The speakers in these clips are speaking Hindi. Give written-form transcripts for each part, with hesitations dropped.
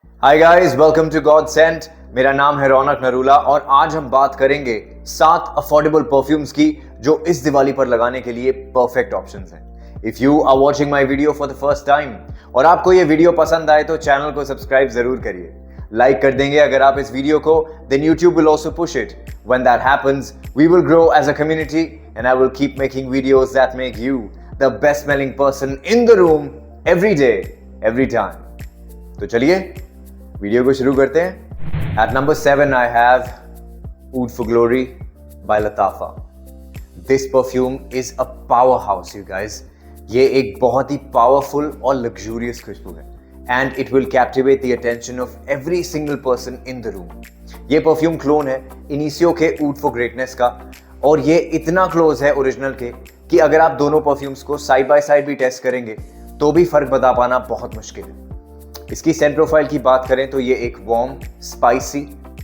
Hi guys, welcome to God scent. मेरा नाम है रौनक नरूला और आज हम बात करेंगे 7 अफोर्डेबल परफ्यूम्स की जो इस दिवाली पर लगाने के लिए परफेक्ट ऑप्शंस हैं। If you are watching my video for the first time और आपको ये वीडियो पसंद आए तो चैनल को सब्सक्राइब जरूर करिए। लाइक कर देंगे अगर आप इस वीडियो को, then YouTube will also push it. When that happens, we will grow as a community and I will keep making videos that make you the best smelling person in the room every day, every time. तो चलिए वीडियो को शुरू करते हैं। At number 7 I have Oud for Glory by Latafa. This perfume is a powerhouse, you guys. ये एक बहुत ही पावरफुल और लग्जूरियस खुशबू है and it will captivate the attention of every single person in the room. ये परफ्यूम क्लोन है इनिसियो के Oud for Greatness का और ये इतना क्लोज है ओरिजिनल के कि अगर आप दोनों परफ्यूम्स को साइड बाय साइड भी टेस्ट करेंगे तो भी फर्क बता पाना बहुत मुश्किल है। इसकी सेंट प्रोफाइल की बात करें तो ये एक warm, spicy,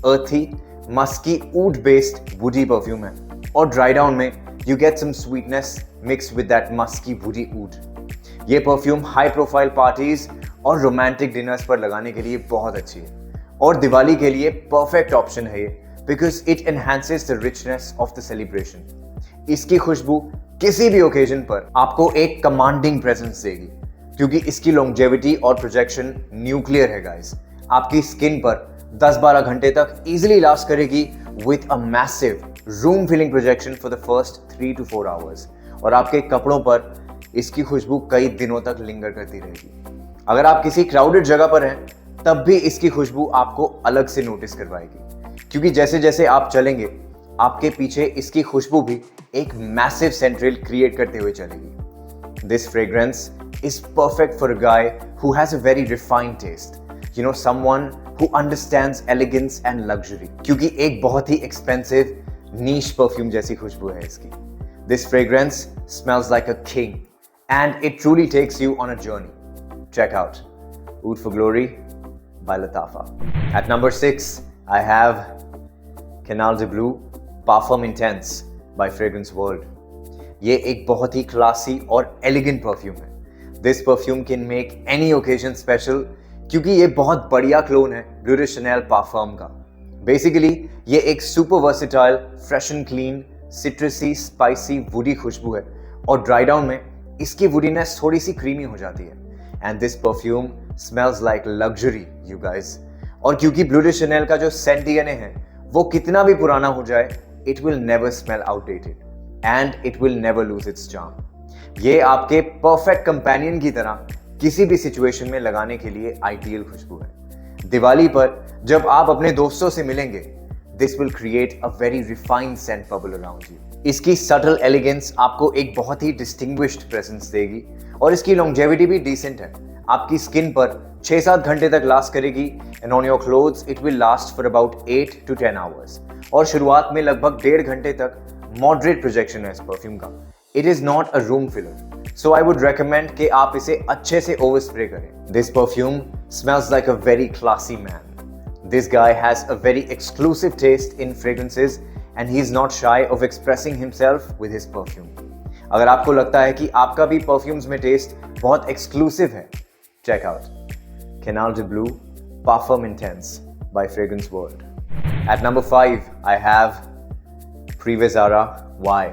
earthy, musky oud based woody perfume है और ड्राई डाउन में you get some sweetness mix with that musky woody oud. ये परफ्यूम हाई प्रोफाइल पार्टीज और रोमांटिक डिनर्स पर लगाने के लिए बहुत अच्छी है और दिवाली के लिए परफेक्ट ऑप्शन है ये because it enhances the richness of the celebration. इसकी खुशबू किसी भी ओकेजन पर आपको एक कमांडिंग प्रेजेंस देगी क्योंकि इसकी लॉन्जेविटी और प्रोजेक्शन न्यूक्लियर है गाइस। आपकी स्किन पर 10-12 घंटे तक इजीली लास्ट करेगी with a massive room filling projection for the first 3 to 4 hours और आपके कपड़ों पर इसकी खुशबू कई दिनों तक लिंगर करती रहेगी। अगर आप किसी क्राउडेड जगह पर हैं तब भी इसकी खुशबू आपको अलग से नोटिस करवाएगी क्योंकि जैसे जैसे आप चलेंगे आपके पीछे इसकी खुशबू भी एक मैसिव सेंट्रल क्रिएट करते हुए चलेगी। This fragrance is perfect for a guy who has a very refined taste. You know, someone who understands elegance and luxury. क्योंकि एक बहुत ही expensive niche perfume जैसी खुशबू है इसकी। This fragrance smells like a king and it truly takes you on a journey. Check out Oud for Glory by Latafa. At number 6, I have Canal de Bleu Parfum Intense by Fragrance World. ये एक बहुत ही classy और elegant perfume है। This perfume can make any occasion special क्योंकि ये बहुत बढ़िया क्लोन है Bleu de Chanel Parfum का। बेसिकली ये एक super versatile, fresh and clean, citrusy, spicy, woody खुशबू है और ड्राई डाउन में इसकी वुडीनेस थोड़ी सी क्रीमी हो जाती है and this perfume smells like luxury you guys. और क्योंकि Bleu de Chanel का जो सेंट डीएनए है वो कितना भी पुराना हो जाए it will never smell outdated and it will never lose its charm. ये आपके परफेक्ट कंपेनियन की तरह किसी भी सिचुएशन में लगाने के लिए आइडियल खुशबू है। दिवाली पर जब आप अपने दोस्तों से मिलेंगे this will create a very refined scent bubble around you. इसकी सटल एलिगेंस आपको एक बहुत ही डिस्टिंग्विश्ड प्रेजेंस देगी और इसकी लॉन्जेविटी भी डिसेंट है। आपकी स्किन पर 6-7 घंटे तक लास्ट करेगी and on your clothes it will last for about 8 to 10 hours और शुरुआत में लगभग 1.5 घंटे तक मॉडरेट प्रोजेक्शन है इस परफ्यूम का। It is not a room filler, so I would recommend कि आप इसे अच्छे से overspray करें। This perfume smells like a very classy man. This guy has a very exclusive taste in fragrances and he is not shy of expressing himself with his perfume. अगर आपको लगता है कि आपका भी perfumes में taste बहुत exclusive है, check out Canal de Bleu Parfum Intense by Fragrance World. At number 5, I have Privé Zara Y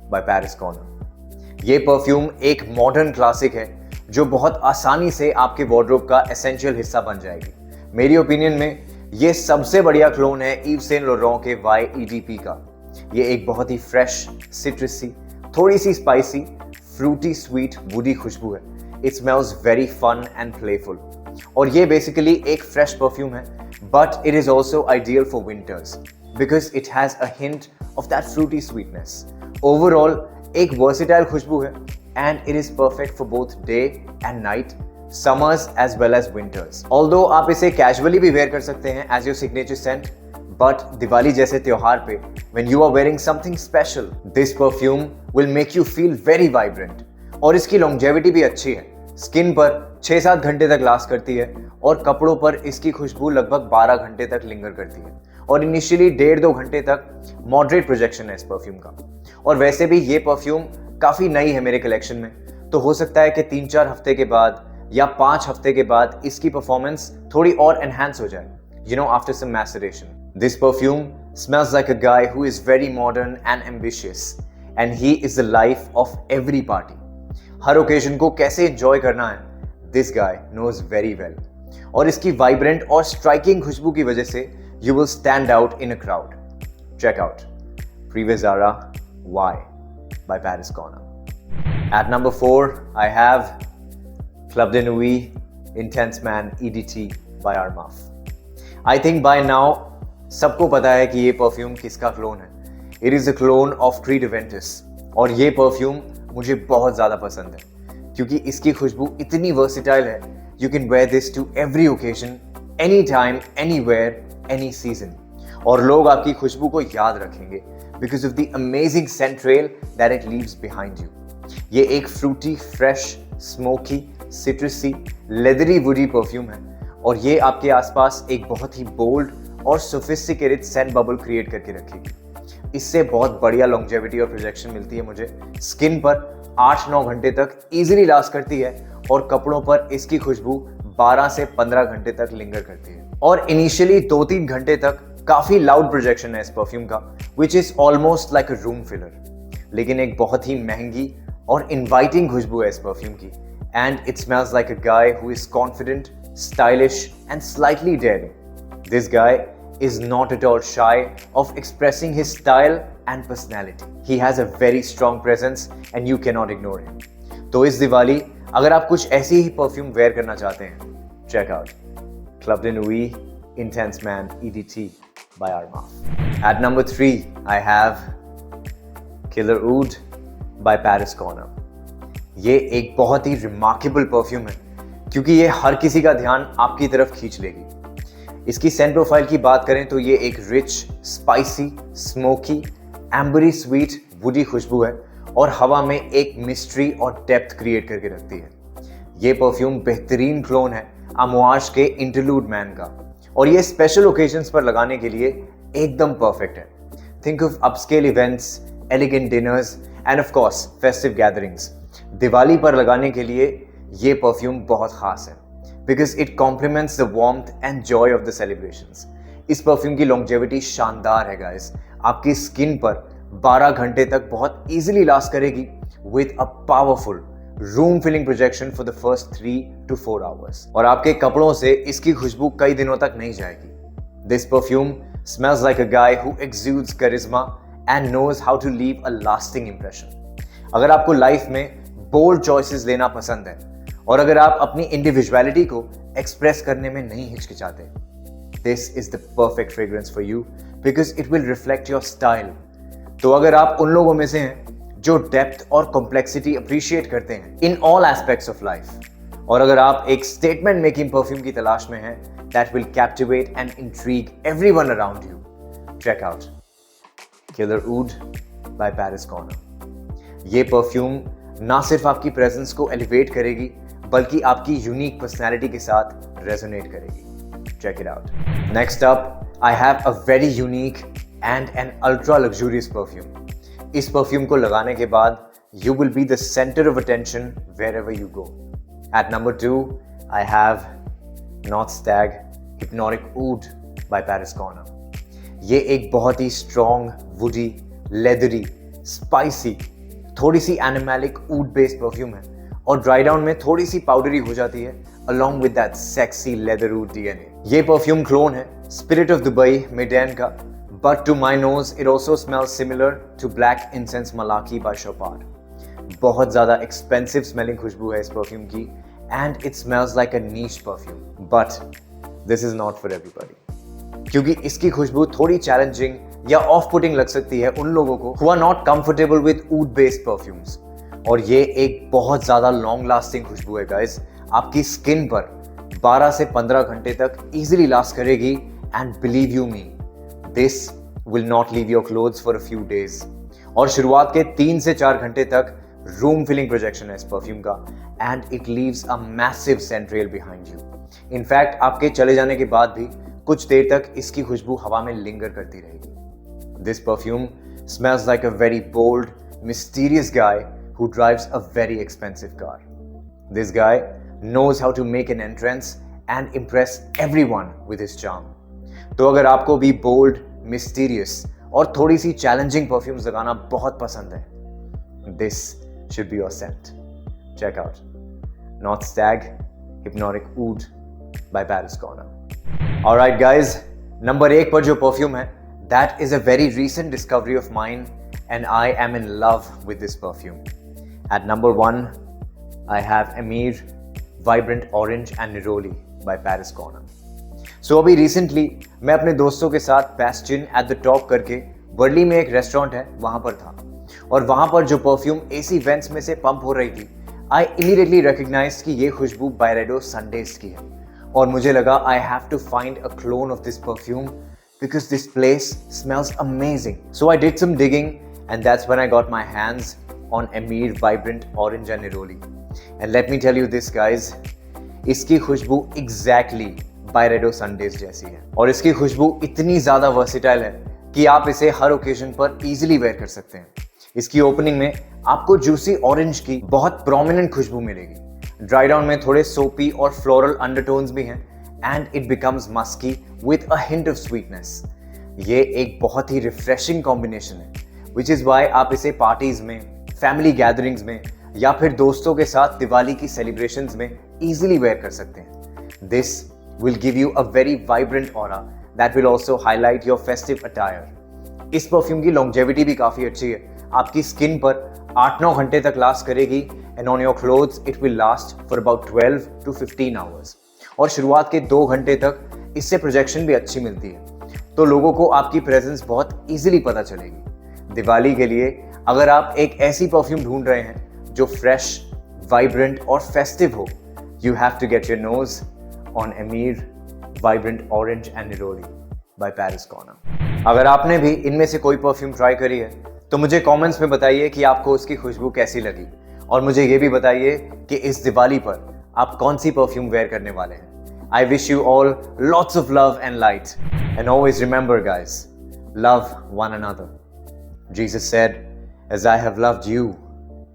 by Paris Corner. ये परफ्यूम एक मॉडर्न क्लासिक है जो बहुत आसानी से आपके वार्डरोब का एसेंशियल हिस्सा बन जाएगी। मेरी ओपिनियन में ये सबसे बढ़िया क्लोन है Yves Saint Laurent के YEDP का। ये एक बहुत ही फ्रेश, सिट्रसी, थोड़ी सी स्पाइसी, फ्रूटी स्वीट वुडी खुशबू है। It smells very fun and playful और ये बेसिकली एक फ्रेश परफ्यूम है but it is also ideal for winters because it has a hint of that fruity sweetness. Overall एक वर्सेटाइल खुशबू है and it is perfect for both day and night, summers as well as winters. Although आप इसे कैजुअली भी वेयर कर सकते हैं as your signature scent but Diwali जैसे त्योहार पे when you are wearing something special this perfume will make you feel very vibrant और इसकी लॉन्जेविटी भी अच्छी है। स्किन पर 6-7 घंटे तक लास्ट करती है और कपड़ों पर इसकी खुशबू लगभग 12 घंटे तक लिंगर करती है और इनिशियली 1.5-2 घंटे तक मॉडरेट प्रोजेक्शन है इस परफ्यूम का। और वैसे भी ये परफ्यूम काफ़ी नई है मेरे कलेक्शन में तो हो सकता है कि 3-4 हफ्ते के बाद या 5 हफ्ते के बाद इसकी परफॉर्मेंस थोड़ी और एनहांस हो जाए, after some maceration. This perfume smells like a guy who is very modern and ambitious, and he is the life of every party. Her occasion को कैसे एंजॉय करना है, this guy knows very well. और इसकी वाइब्रेंट और स्ट्राइकिंग खुशबू की वजह से you will stand out in a crowd. Check out Privé Zara Why by Paris Corner. At number 4, I have Club de Nuit Intense Man EDT by Armaf. I think by now सबको पता है कि ये परफ्यूम किसका क्लोन है। It is the clone of creed events, और ये परफ्यूम मुझे बहुत ज़्यादा पसंद है क्योंकि इसकी खुशबू इतनी वर्सिटाइल है। You can wear this to every occasion, any time, anywhere, any season, और लोग आपकी खुशबू को याद रखेंगे because of the amazing scent trail that it leaves behind you. ये एक fruity, fresh, smoky, citrusy, leathery woody perfume है, और ये आपके आसपास एक बहुत ही बोल्ड और सोफिस्टिकेटेड सेंट बबल क्रिएट करके रखेगी। इससे बहुत बढ़िया लॉन्जेविटी और प्रोजेक्शन मिलती है मुझे। स्किन पर 8-9 घंटे तक इजीली लास्ट करती है, और कपड़ों पर इसकी खुशबू 12 से 15 घंटे तक लिंगर करती है। और इनिशियली 2-3 घंटे तक काफी लाउड प्रोजेक्शन है इस परफ्यूम का, which is almost like a room filler. लेकिन एक बहुत ही महंगी और इन्वाइटिंग खुशबू है इस परफ्यूम की, and it smells like a guy who is confident, stylish and slightly daring. This guy is not at all shy of expressing his style and personality. He has a very strong presence and you cannot ignore him. तो इस दिवाली अगर आप कुछ ऐसी ही परफ्यूम वेयर करना चाहते हैं, check out Club de Nuit Intense Man EDT by Armaf. At number 3, I have Killer Oud by Paris Corner. ये एक बहुत ही रिमार्केबल परफ्यूम है क्योंकि ये हर किसी का ध्यान आपकी तरफ खींच लेगी। इसकी सेंट प्रोफाइल की बात करें तो ये एक rich, spicy, smoky, ambery sweet, woody खुशबू है, और हवा में एक मिस्ट्री और डेप्थ क्रिएट करके रखती है। ये परफ्यूम बेहतरीन क्लोन है अमोआश के इंटरलूड मैन का, और ये स्पेशल ओकेजन्स पर लगाने के लिए एकदम परफेक्ट है। Think of upscale events, elegant dinners end of course festive gatherings. Diwali पर लगाने के लिए ये परफ्यूम बहुत खास है because it complements the warmth and joy of the celebrations. इस परफ्यूम की longevity शानदार है guys. आपकी स्किन पर 12 घंटे तक बहुत easily लास्ट करेगी with a powerful room filling projection for the first 3 to 4 hours. और आपके कपड़ों से इसकी खुशबू कई दिनों तक नहीं जाएगी. This perfume smells like a guy who exudes charisma and knows how to leave a lasting impression. अगर आपको लाइफ में bold choices लेना पसंद है, और अगर आप अपनी इंडिविजुअलिटी को एक्सप्रेस करने में नहीं हिचकिचाते, this is the perfect fragrance for you because it will reflect your style. तो अगर आप उन लोगों में से हैं जो डेप्थ और कॉम्प्लेक्सिटी अप्रिशिएट करते हैं in all aspects of life, और अगर आप एक स्टेटमेंट मेकिंग परफ्यूम की तलाश में हैं that will captivate and intrigue everyone around you, check out killer oud by Paris corner. ये परफ्यूम ना सिर्फ आपकी प्रेजेंस को एलिवेट करेगी बल्कि आपकी यूनिक पर्सनालिटी के साथ रेजोनेट करेगी। Check it out. Next up I have a very unique and an ultra luxurious perfume. इस परफ्यूम को लगाने के बाद you will be the centre of attention wherever you go. At number 2 I have north stag hypnotic oud by Paris corner. ये एक बहुत ही स्ट्रॉन्ग, वुडी, लेदरी, स्पाइसी, थोड़ी सी एनिमलिक ऊड बेस्ड परफ्यूम है, और ड्राई डाउन में थोड़ी सी पाउडरी हो जाती है along with that sexy leather oud DNA. ये परफ्यूम क्लोन है स्पिरिट ऑफ दुबई मेडेन का, but to my nose it also smells similar to black incense malaki by Chopard. बहुत ज़्यादा एक्सपेंसिव स्मेलिंग खुशबू है इस परफ्यूम की, and it smells like a niche perfume. But this is not for everybody. क्योंकि इसकी खुशबू थोड़ी चैलेंजिंग या ऑफ पुटिंग लग सकती है उन लोगों को who are not comfortable with oud based perfumes. और ये एक बहुत ज़्यादा लॉन्ग लास्टिंग खुशबू है गाइस। आपकी स्किन पर 12 से 15 घंटे तक इजीली लास्ट करेगी, and believe you me, this will not leave your clothes for a few days. और शुरुआत के 3 से 4 घंटे तक रूम फिलिंग प्रोजेक्शन है इस परफ्यूम का, and it leaves a massive scent trail behind you. In fact आपके चले जाने के बाद भी कुछ देर तक इसकी खुशबू हवा में लिंगर करती रहेगी। This perfume smells like a very bold, mysterious guy who drives a very expensive car. This guy knows how to make an entrance and impress everyone with his charm. तो अगर आपको भी bold, mysterious और थोड़ी सी challenging perfumes लगाना बहुत पसंद है, this should be your scent. Check out North Stag Hypnotic Oud by Paris Corner. Alright guys, number 1 पर जो परफ्यूम है, that is a very recent discovery of mine and I am in love with this perfume. At number 1, I have Amir Vibrant Orange and Neroli by Paris Corner. So अभी recently मैं अपने दोस्तों के साथ Bastion at the Top करके बर्ली में एक रेस्टोरेंट है वहाँ पर था और वहाँ पर जो परफ्यूम AC वेंट्स में से पंप हो रही थी, I immediately recognized कि ये खुशबू Byredo Sundays की है और मुझे लगा I have to find a clone of this perfume because this place smells amazing. So I did some digging and that's when I got my hands on Amir Vibrant Orange and Neroli. And let me tell you this guys, इसकी खुशबू exactly Byredo Sundays जैसी है और इसकी खुशबू इतनी ज़्यादा versatile है कि आप इसे हर ओकेजन पर easily wear कर सकते हैं। इसकी ओपनिंग में आपको juicy orange की बहुत prominent खुशबू मिलेगी। ड्राई डाउन में थोड़े soapy और floral undertones भी हैं and it becomes musky with a hint of sweetness. ये एक बहुत ही refreshing combination है, which is why आप इसे पार्टीज में, फैमिली गैदरिंग्स में या फिर दोस्तों के साथ दिवाली की सेलिब्रेशंस में इजीली वेयर कर सकते हैं। This will give you a very vibrant aura that will also highlight your festive attire. इस परफ्यूम की लॉन्जेविटी भी काफ़ी अच्छी है, आपकी स्किन पर 8-9 घंटे तक लास्ट करेगी and on your clothes it will last for about 12 to 15 hours. और शुरुआत के 2 घंटे तक इससे प्रोजेक्शन भी अच्छी मिलती है, तो लोगों को आपकी प्रेजेंस बहुत ईजिली पता चलेगी। दिवाली के लिए अगर आप एक ऐसी परफ्यूम ढूंढ रहे हैं जो फ्रेश, वाइब्रेंट और फेस्टिव हो, you have to get your nose on Amir Vibrant Orange and Neroli by Paris Corner। अगर आपने भी इनमें से कोई परफ्यूम ट्राई करी है तो मुझे कमेंट्स में बताइए कि आपको उसकी खुशबू कैसी लगी और मुझे ये भी बताइए कि इस दिवाली पर आप कौन सी परफ्यूम वेयर करने वाले हैं। I wish you all lots of love and light and always remember guys, love one another. Jesus said, as I have loved you,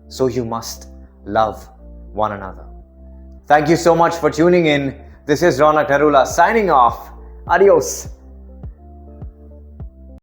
so you must love one another. Thank you so much for tuning in. This is Ronak Narula signing off. Adios.